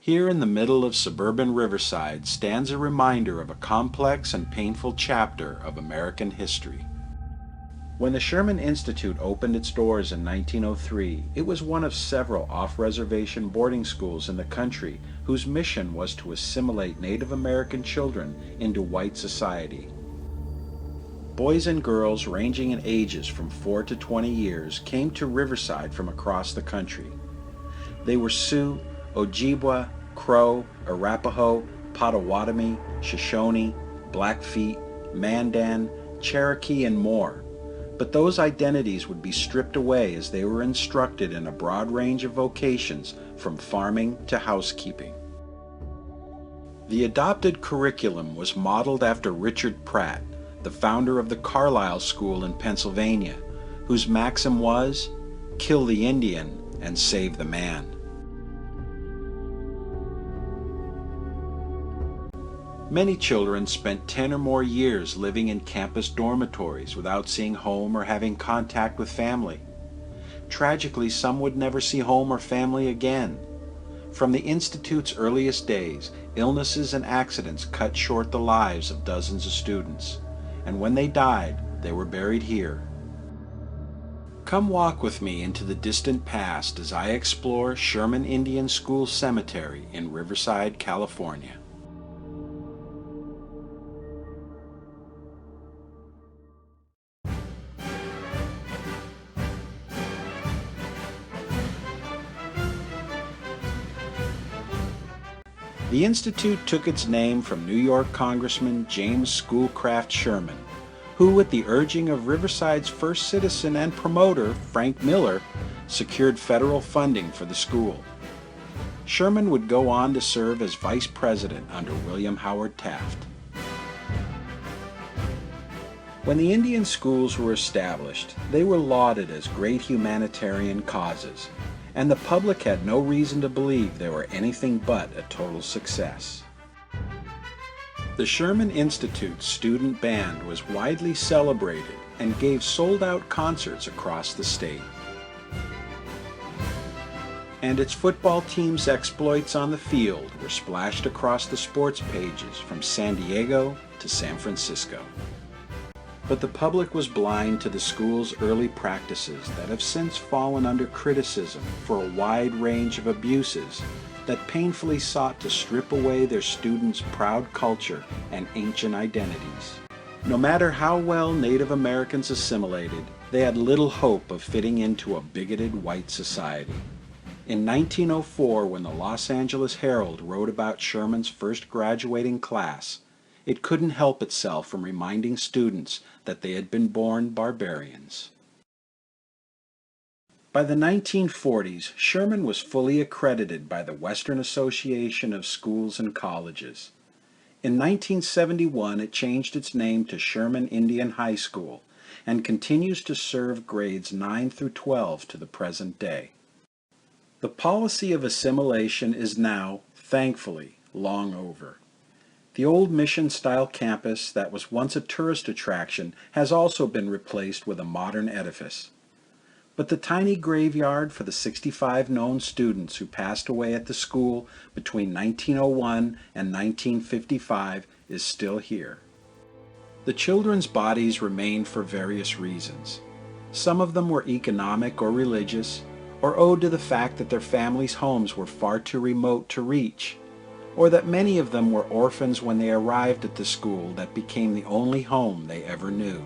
Here in the middle of suburban Riverside stands a reminder of a complex and painful chapter of American history. When the Sherman Institute opened its doors in 1903, it was one of several off-reservation boarding schools in the country whose mission was to assimilate Native American children into white society. Boys and girls ranging in ages from 4 to 20 years came to Riverside from across the country. They were Sioux, Ojibwa, Crow, Arapaho, Potawatomi, Shoshone, Blackfeet, Mandan, Cherokee, and more. But those identities would be stripped away as they were instructed in a broad range of vocations from farming to housekeeping. The adopted curriculum was modeled after Richard Pratt, the founder of the Carlisle School in Pennsylvania, whose maxim was, "Kill the Indian and save the man." Many children spent 10 or more years living in campus dormitories without seeing home or having contact with family. Tragically, some would never see home or family again. From the Institute's earliest days, illnesses and accidents cut short the lives of dozens of students, and when they died, they were buried here. Come walk with me into the distant past as I explore Sherman Indian School Cemetery in Riverside, California. The Institute took its name from New York Congressman James Schoolcraft Sherman, who, at the urging of Riverside's first citizen and promoter, Frank Miller, secured federal funding for the school. Sherman would go on to serve as vice president under William Howard Taft. When the Indian schools were established, they were lauded as great humanitarian causes, and the public had no reason to believe they were anything but a total success. The Sherman Institute student band was widely celebrated and gave sold-out concerts across the state. And its football team's exploits on the field were splashed across the sports pages from San Diego to San Francisco. But the public was blind to the school's early practices that have since fallen under criticism for a wide range of abuses that painfully sought to strip away their students' proud culture and ancient identities. No matter how well Native Americans assimilated, they had little hope of fitting into a bigoted white society. In 1904, when the Los Angeles Herald wrote about Sherman's first graduating class, it couldn't help itself from reminding students that they had been born barbarians. By the 1940s, Sherman was fully accredited by the Western Association of Schools and Colleges. In 1971, it changed its name to Sherman Indian High School and continues to serve grades 9 through 12 to the present day. The policy of assimilation is now, thankfully, long over. The old mission-style campus that was once a tourist attraction has also been replaced with a modern edifice. But the tiny graveyard for the 65 known students who passed away at the school between 1901 and 1955 is still here. The children's bodies remain for various reasons. Some of them were economic or religious, or owed to the fact that their families' homes were far too remote to reach, or that many of them were orphans when they arrived at the school that became the only home they ever knew.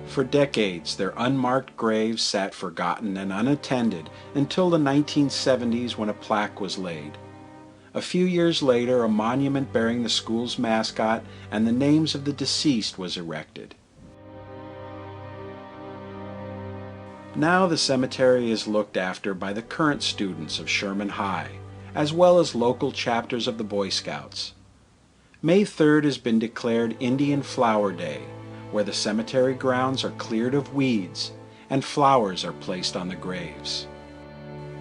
For decades, their unmarked graves sat forgotten and unattended until the 1970s when a plaque was laid. A few years later, a monument bearing the school's mascot and the names of the deceased was erected. Now the cemetery is looked after by the current students of Sherman High, as well as local chapters of the Boy Scouts. May 3rd has been declared Indian Flower Day, where the cemetery grounds are cleared of weeds and flowers are placed on the graves.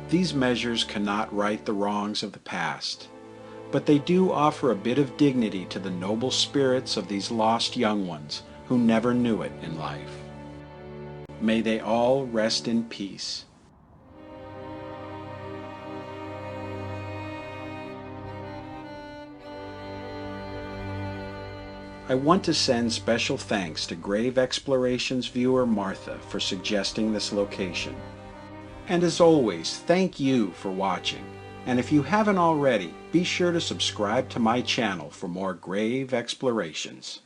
These measures cannot right the wrongs of the past, but they do offer a bit of dignity to the noble spirits of these lost young ones who never knew it in life. May they all rest in peace. I want to send special thanks to Grave Explorations viewer Martha for suggesting this location. And as always, thank you for watching. And if you haven't already, be sure to subscribe to my channel for more grave explorations.